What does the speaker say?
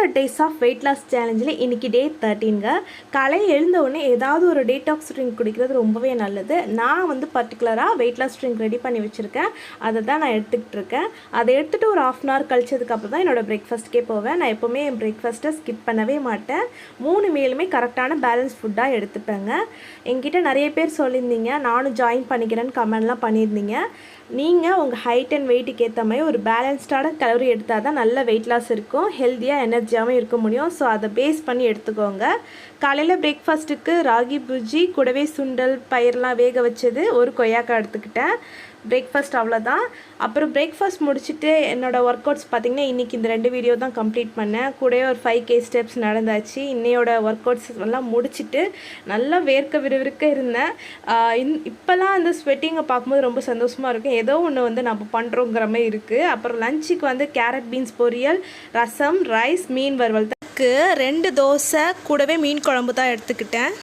100 days of weight loss சேலஞ்சில் இன்றைக்கி டே 13ங்க. காலையில் எழுந்த உடனே ஏதாவது ஒரு டீடாக்ஸ் ட்ரிங்க் குடிக்கிறது ரொம்பவே நல்லது. நான் வந்து பர்டிகுலராக வெயிட் லாஸ் ட்ரிங்க் ரெடி பண்ணி வச்சுருக்கேன். அதை தான் நான் எடுத்துக்கிட்டு இருக்கேன். அதை எடுத்துகிட்டு ஒரு 1/2 hour கழிச்சதுக்கப்புறம் தான் என்னோடய பிரேக்ஃபாஸ்ட்கே போவேன். நான் எப்போவுமே என் பிரேக்ஃபாஸ்ட்டை ஸ்கிப் பண்ணவே மாட்டேன். 3 மீலுமே கரெக்டான பேலன்ஸ் ஃபுட்டாக எடுத்துப்பேங்க. என்கிட்ட நிறைய பேர் சொல்லியிருந்தீங்க, நானும் ஜாயின் பண்ணிக்கிறேன்னு கமெண்ட்லாம் பண்ணியிருந்தீங்க. நீங்கள் உங்கள் ஹைட் அண்ட் வெயிட்டுக்கு ஏற்ற மாதிரி ஒரு பேலன்ஸ்டான கலோரி எடுத்தால் தான் நல்ல வெயிட் லாஸ் இருக்கும், ஹெல்த்தியாக எனர்ஜியாகவும் இருக்க முடியும். ஸோ அதை பேஸ் பண்ணி எடுத்துக்கோங்க. காலையில் பிரேக்ஃபாஸ்ட்டுக்கு ராகி புஜ்ஜி கூடவே சுண்டல் பயிரெலாம் வேக வச்சது ஒரு கொய்யாக்காய் எடுத்துக்கிட்டேன். பிரேக்ஃபாஸ்ட் அவ்வளோதான். அப்புறம் பிரேக்ஃபாஸ்ட் முடிச்சுட்டு என்னோடய ஒர்க் அவுட்ஸ் பார்த்திங்கன்னா இன்றைக்கி இந்த 2 வீடியோ தான் கம்ப்ளீட் பண்ணேன். கூடவே ஒரு 5K ஸ்டெப்ஸ் நடந்தாச்சு. இன்னையோட ஒர்க் அவுட்ஸ் எல்லாம் முடிச்சுட்டு நல்லா வேர்க்க விறுவிறுக்க இருந்தேன். இப்போல்லாம் அந்த ஸ்வெட்டிங்கை பார்க்கும்போது ரொம்ப சந்தோஷமாக இருக்கும். ஏதோ ஒன்று வந்து நம்ம பண்ணுறோங்கிற மாதிரி இருக்குது. அப்புறம் லஞ்சுக்கு வந்து கேரட் பீன்ஸ் பொரியல், ரசம், ரைஸ், மீன் வறுவல் தான். 2 தோசை கூடவே மீன் குழம்பு தான் எடுத்துக்கிட்டேன்.